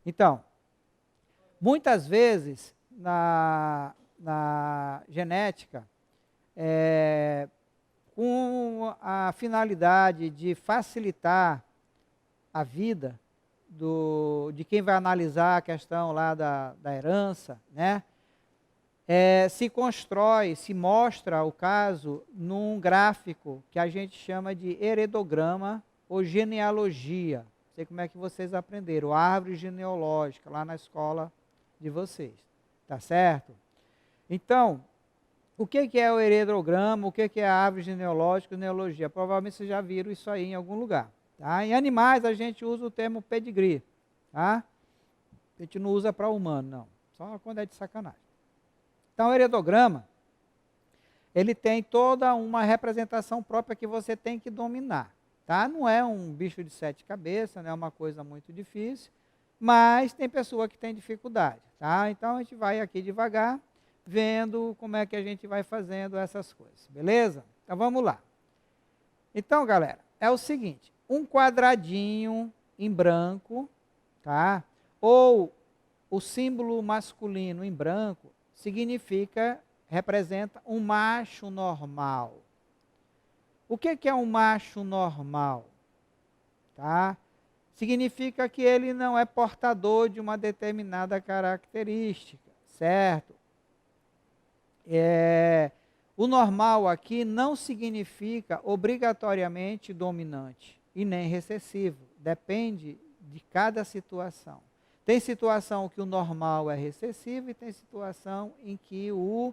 Então, muitas vezes na genética, com a finalidade de facilitar a vida de quem vai analisar a questão lá da herança, né? Se constrói, se mostra o caso num gráfico que a gente chama de heredograma ou genealogia. Não sei como é que vocês aprenderam, árvore genealógica, lá na escola de vocês, tá certo? Então, o que é o heredograma, o que é a árvore genealógica, genealogia? Provavelmente vocês já viram isso aí em algum lugar. Tá? Em animais a gente usa o termo pedigree, tá? A gente não usa para humano, não, só quando é de sacanagem. Então, o heredograma, ele tem toda uma representação própria que você tem que dominar. Tá? Não é um bicho de 7 cabeças, não é uma coisa muito difícil, mas tem pessoa que tem dificuldade. Tá? Então, a gente vai aqui devagar, vendo como é que a gente vai fazendo essas coisas, beleza? Então, vamos lá. Então, galera, é o seguinte, um quadradinho em branco, tá? Ou o símbolo masculino em branco, representa um macho normal. O que é um macho normal? Tá? Significa que ele não é portador de uma determinada característica, certo? O normal aqui não significa obrigatoriamente dominante e nem recessivo. Depende de cada situação. Tem situação que o normal é recessivo e tem situação em que o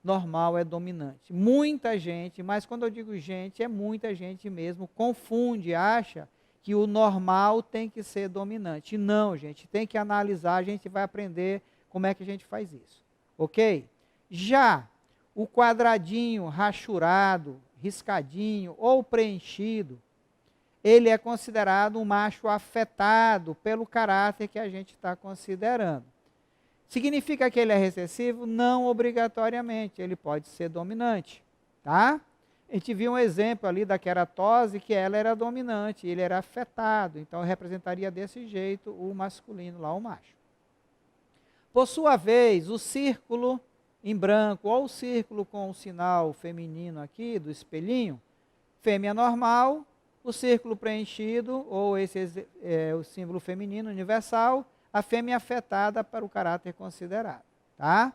normal é dominante. Muita gente, mas quando eu digo gente, é muita gente mesmo, confunde, acha que o normal tem que ser dominante. Não, gente, tem que analisar, a gente vai aprender como é que a gente faz isso. Ok? Já o quadradinho rachurado, riscadinho ou preenchido, ele é considerado um macho afetado pelo caráter que a gente está considerando. Significa que ele é recessivo? Não obrigatoriamente, ele pode ser dominante, tá? A gente viu um exemplo ali da queratose, que ela era dominante, ele era afetado, então representaria desse jeito o masculino lá, o macho. Por sua vez, o círculo em branco, ou o círculo com o sinal feminino aqui, do espelhinho, fêmea normal, o círculo preenchido, ou o símbolo feminino universal, a fêmea afetada para o caráter considerado, tá?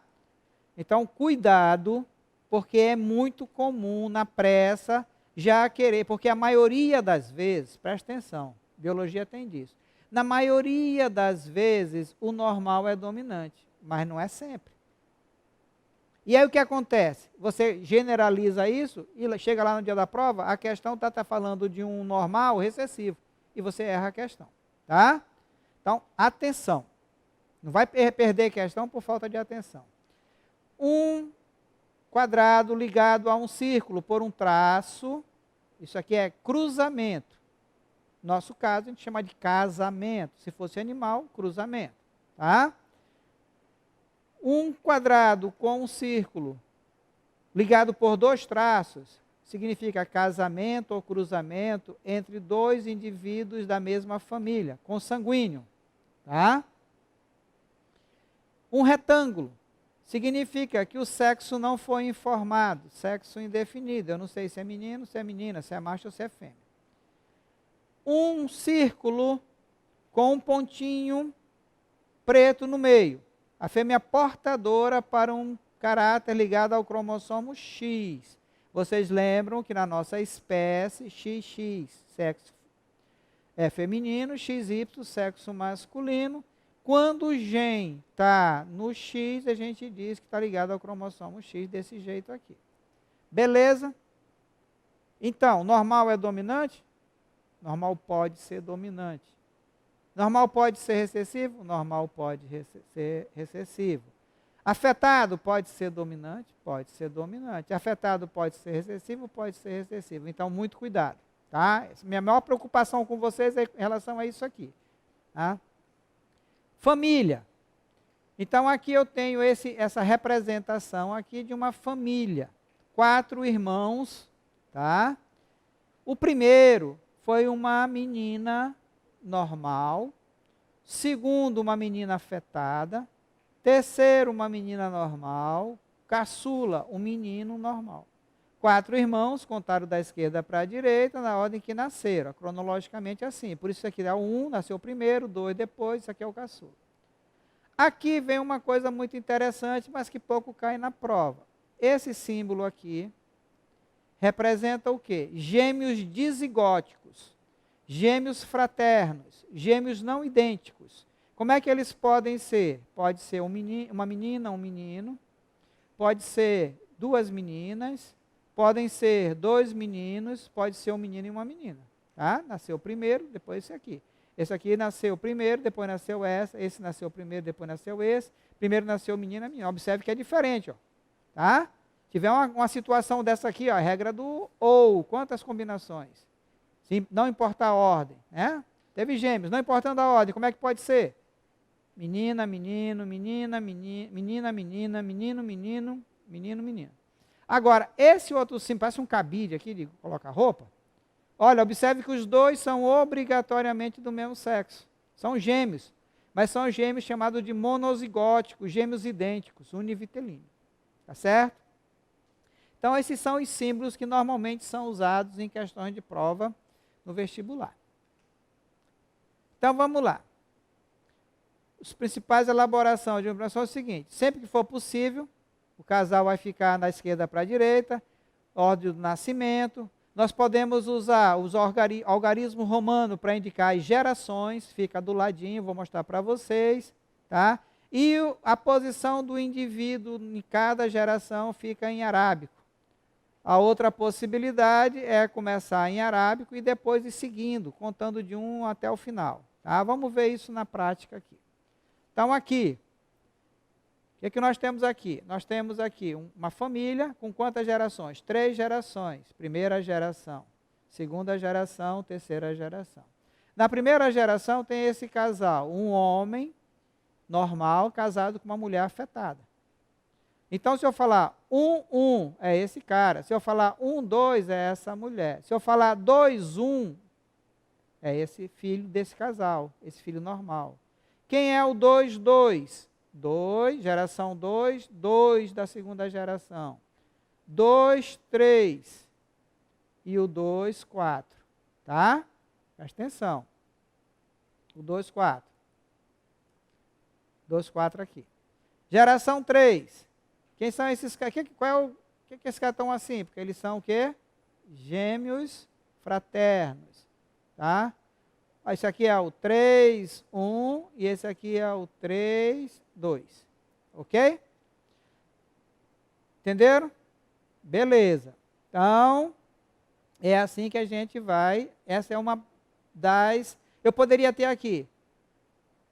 Então, cuidado, porque é muito comum na pressa já querer, porque a maioria das vezes, presta atenção, biologia tem disso, na maioria das vezes o normal é dominante, mas não é sempre. E aí o que acontece? Você generaliza isso e chega lá no dia da prova, a questão está falando de um normal recessivo, e você erra a questão, tá? Então, atenção. Não vai perder questão por falta de atenção. Um quadrado ligado a um círculo por um traço, isso aqui é cruzamento. No nosso caso, a gente chama de casamento. Se fosse animal, cruzamento. Tá? Um quadrado com um círculo ligado por 2 traços, significa casamento ou cruzamento entre 2 indivíduos da mesma família, consanguíneo. Tá? Um retângulo significa que o sexo não foi informado, sexo indefinido. Eu não sei se é menino, se é menina, se é macho ou se é fêmea. Um círculo com um pontinho preto no meio. A fêmea portadora para um caráter ligado ao cromossomo X. Vocês lembram que na nossa espécie, XX, sexo é feminino, XY, sexo masculino. Quando o gene está no X, a gente diz que está ligado ao cromossomo X desse jeito aqui. Beleza? Então, normal é dominante? Normal pode ser dominante. Normal pode ser recessivo? Normal pode ser recessivo. Afetado pode ser dominante? Pode ser dominante. Afetado pode ser recessivo? Pode ser recessivo. Então, muito cuidado. Tá? Minha maior preocupação com vocês é em relação a isso aqui. Tá? Família. Então, aqui eu tenho essa representação aqui de uma família. 4 irmãos, tá? O primeiro foi uma menina normal, segundo, uma menina afetada, terceiro, uma menina normal, caçula, um menino normal. 4 irmãos, contaram da esquerda para a direita, na ordem que nasceram, cronologicamente assim. Por isso aqui é o 1, nasceu primeiro, 2 depois, isso aqui é o caçula. Aqui vem uma coisa muito interessante, mas que pouco cai na prova. Esse símbolo aqui representa o quê? Gêmeos dizigóticos, gêmeos fraternos, gêmeos não idênticos. Como é que eles podem ser? Pode ser uma menina, um menino, pode ser 2 meninas, podem ser 2 meninos, pode ser um menino e uma menina. Tá? Nasceu primeiro, depois esse aqui. Esse aqui nasceu primeiro, depois nasceu essa, esse nasceu primeiro, depois nasceu esse, primeiro nasceu menino e menina. Observe que é diferente, ó. Tá? Tiver uma situação dessa aqui, ó, a regra do ou, quantas combinações? Sim, não importa a ordem, né? Teve gêmeos, não importando a ordem, como é que pode ser? Menina, menino, menina, menina, menina, menino, menino, menino, menina. Agora, esse outro símbolo, parece um cabide aqui de colocar roupa. Olha, observe que os dois são obrigatoriamente do mesmo sexo. São gêmeos, mas são gêmeos chamados de monozigóticos, gêmeos idênticos, univitelíneos. Tá certo? Então, esses são os símbolos que normalmente são usados em questões de prova no vestibular. Então, vamos lá. As principais elaborações de uma são o seguinte: sempre que for possível, o casal vai ficar da esquerda para a direita, ordem do nascimento. Nós podemos usar os algarismo romano para indicar as gerações, fica do ladinho, vou mostrar para vocês, tá? E a posição do indivíduo em cada geração fica em arábico. A outra possibilidade é começar em arábico e depois ir seguindo, contando de 1 até o final. Tá? Vamos ver isso na prática aqui. Então, aqui, o que nós temos aqui? Nós temos aqui uma família com quantas gerações? 3 gerações. Primeira geração, segunda geração, terceira geração. Na primeira geração tem esse casal, um homem normal casado com uma mulher afetada. Então, se eu falar 1, é esse cara. Se eu falar 1, 2, é essa mulher. Se eu falar 2, 1, é esse filho desse casal, esse filho normal. Quem é o 2, 2? 2, geração 2, 2 da segunda geração. 2, 3. E o 2, 4. Tá? Presta atenção. O 2, 4. 2, 4 aqui. Geração 3. Quem são esses caras? Por que esses caras estão assim? Porque eles são o quê? Gêmeos fraternos. Tá? Esse aqui é o 3, 1 e esse aqui é o 3, 2. Ok? Entenderam? Beleza. Então, é assim que a gente vai. Essa é uma das... Eu poderia ter aqui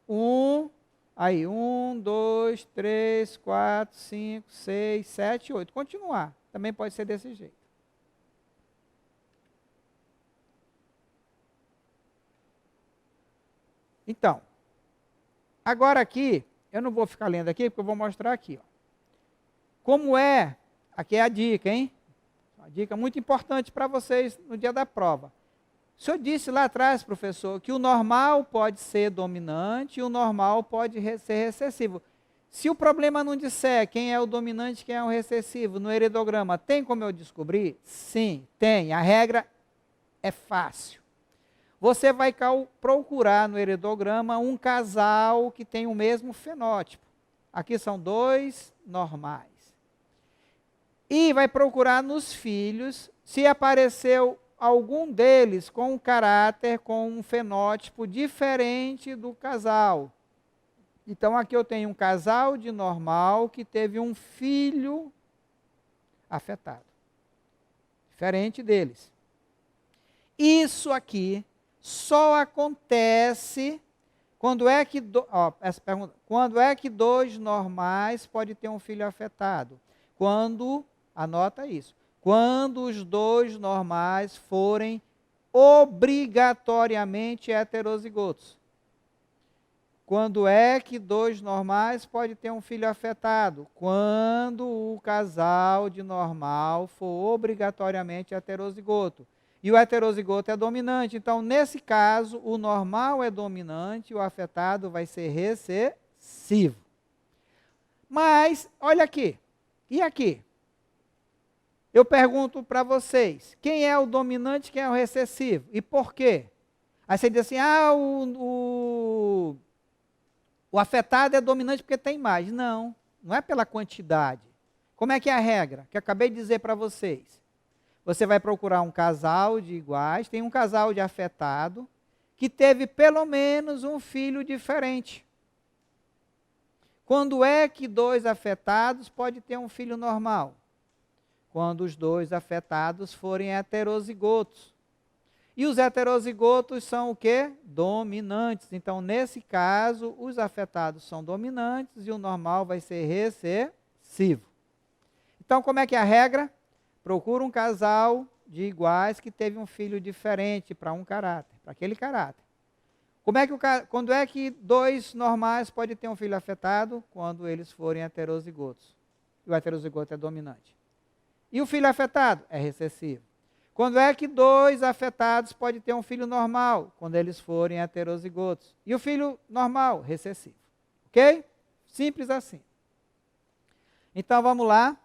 1... Aí, 1, 2, 3, 4, 5, 6, 7, 8. Continuar. Também pode ser desse jeito. Então, agora aqui, eu não vou ficar lendo aqui, porque eu vou mostrar aqui. Ó. Como é, aqui é a dica, hein? Uma dica muito importante para vocês no dia da prova. O senhor disse lá atrás, professor, que o normal pode ser dominante e o normal pode ser recessivo. Se o problema não disser quem é o dominante e quem é o recessivo no heredograma, tem como eu descobrir? Sim, tem. A regra é fácil. Você vai procurar no heredograma um casal que tem o mesmo fenótipo. Aqui são 2 normais. E vai procurar nos filhos, se apareceu algum deles com um caráter, com um fenótipo diferente do casal. Então, aqui eu tenho um casal de normal que teve um filho afetado. Diferente deles. Isso aqui só acontece quando é que... essa pergunta, quando é que 2 normais pode ter um filho afetado? Quando, anota isso, quando os 2 normais forem obrigatoriamente heterozigotos. Quando é que 2 normais pode ter um filho afetado? Quando o casal de normal for obrigatoriamente heterozigoto. E o heterozigoto é dominante. Então, nesse caso, o normal é dominante e o afetado vai ser recessivo. Mas, olha aqui. E aqui? Eu pergunto para vocês, quem é o dominante, quem é o recessivo? E por quê? Aí você diz assim, o afetado é dominante porque tem mais. Não, não é pela quantidade. Como é que é a regra? Que eu acabei de dizer para vocês. Você vai procurar um casal de iguais, tem um casal de afetado, que teve pelo menos um filho diferente. Quando é que dois afetados pode ter um filho normal? Quando os dois afetados forem heterozigotos. E os heterozigotos são o quê? Dominantes. Então, nesse caso, os afetados são dominantes e o normal vai ser recessivo. Então, como é que é a regra? Procura um casal de iguais que teve um filho diferente para um caráter, para aquele caráter. Quando é que dois normais podem ter um filho afetado? Quando eles forem heterozigotos. E o heterozigoto é dominante. E o filho afetado? É recessivo. Quando é que dois afetados podem ter um filho normal? Quando eles forem heterozigotos. E o filho normal? Recessivo. Ok? Simples assim. Então vamos lá.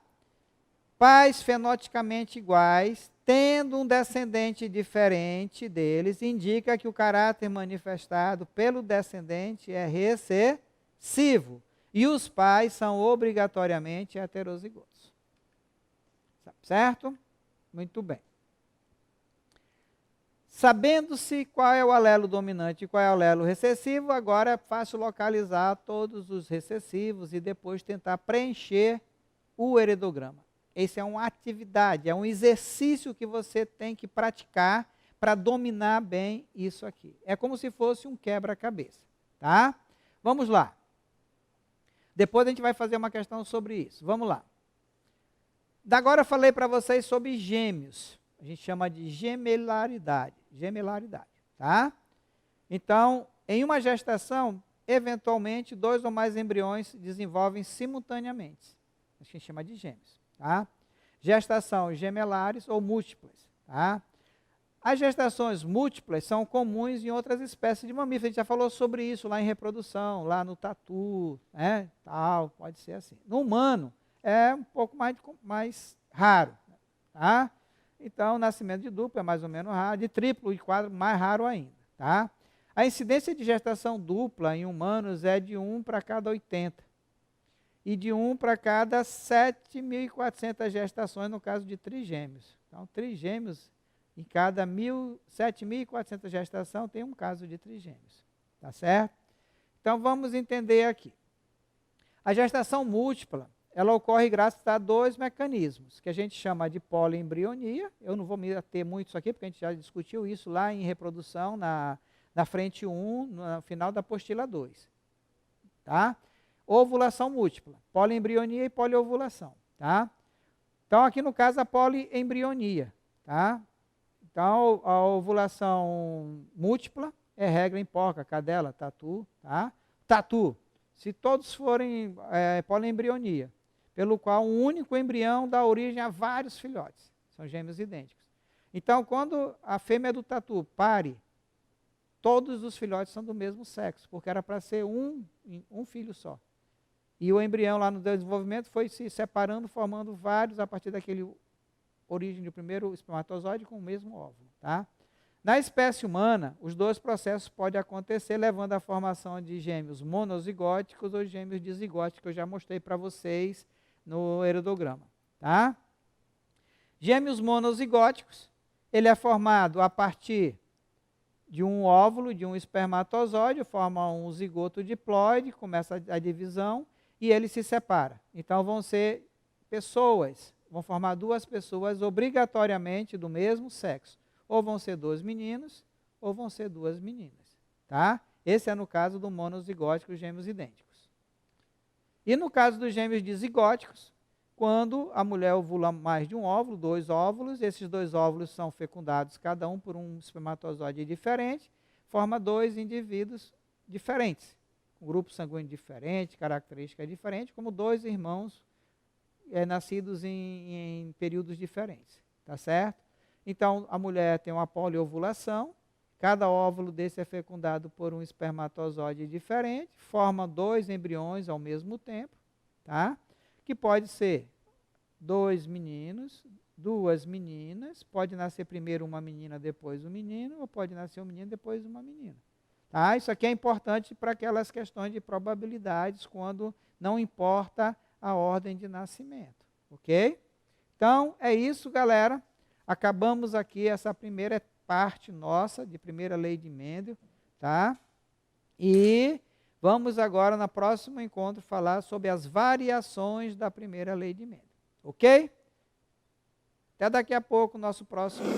Pais fenotipicamente iguais, tendo um descendente diferente deles, indica que o caráter manifestado pelo descendente é recessivo. E os pais são obrigatoriamente heterozigotos. Certo? Muito bem. Sabendo-se qual é o alelo dominante e qual é o alelo recessivo, agora é fácil localizar todos os recessivos e depois tentar preencher o heredograma. Essa é uma atividade, é um exercício que você tem que praticar para dominar bem isso aqui. É como se fosse um quebra-cabeça, tá? Vamos lá. Depois a gente vai fazer uma questão sobre isso. Vamos lá. Agora eu falei para vocês sobre gêmeos. A gente chama de gemelaridade. Gemelaridade, tá? Então, em uma gestação, eventualmente, 2 ou mais embriões se desenvolvem simultaneamente. A gente chama de gêmeos. Tá? Gestação gemelares ou múltiplas. Tá? As gestações múltiplas são comuns em outras espécies de mamíferos. A gente já falou sobre isso lá em reprodução, lá no tatu, né? Tal, pode ser assim. No humano é um pouco mais raro. Tá? Então, o nascimento de duplo é mais ou menos raro, de triplo e quádruplo mais raro ainda. Tá? A incidência de gestação dupla em humanos é de 1 para cada 80. E de 1 para cada 7.400 gestações no caso de trigêmeos. Então, trigêmeos, em cada 7.400 gestações tem um caso de trigêmeos. Tá certo? Então, vamos entender aqui. A gestação múltipla, ela ocorre graças a 2 mecanismos, que a gente chama de poliembrionia. Eu não vou me ater muito isso aqui, porque a gente já discutiu isso lá em reprodução, na frente 1, no final da apostila 2. Tá? Ovulação múltipla, poliembrionia e poliovulação, tá? Então, aqui no caso, a poliembrionia, tá? Então, a ovulação múltipla é regra em porca, cadela, tatu, tá? Tatu, se todos forem poliembrionia, pelo qual um único embrião dá origem a vários filhotes, são gêmeos idênticos. Então, quando a fêmea do tatu pare, todos os filhotes são do mesmo sexo, porque era para ser um filho só. E o embrião lá no desenvolvimento foi se separando, formando vários a partir daquele origem do primeiro espermatozoide com o mesmo óvulo. Tá? Na espécie humana, os 2 processos podem acontecer, levando à formação de gêmeos monozigóticos ou gêmeos dizigóticos, que eu já mostrei para vocês no heredograma. Tá? Gêmeos monozigóticos, ele é formado a partir de um óvulo, de um espermatozoide, forma um zigoto diploide, começa a divisão, e ele se separa. Então vão ser pessoas, vão formar 2 pessoas obrigatoriamente do mesmo sexo. Ou vão ser 2 meninos, ou vão ser 2 meninas. Tá? Esse é no caso do monozigótico, gêmeos idênticos. E no caso dos gêmeos dizigóticos, quando a mulher ovula mais de um óvulo, 2 óvulos, esses 2 óvulos são fecundados, cada um por um espermatozoide diferente, forma 2 indivíduos diferentes. Um grupo sanguíneo diferente, característica diferente, como 2 irmãos nascidos em períodos diferentes, tá certo? Então, a mulher tem uma poliovulação, cada óvulo desse é fecundado por um espermatozoide diferente, forma 2 embriões ao mesmo tempo, tá? Que pode ser 2 meninos, 2 meninas, pode nascer primeiro uma menina, depois um menino, ou pode nascer um menino, depois uma menina. Tá? Isso aqui é importante para aquelas questões de probabilidades, quando não importa a ordem de nascimento, ok? Então, é isso, galera. Acabamos aqui essa primeira parte nossa, de primeira lei de Mendel, tá? E vamos agora, no próximo encontro, falar sobre as variações da primeira lei de Mendel, ok? Até daqui a pouco, nosso próximo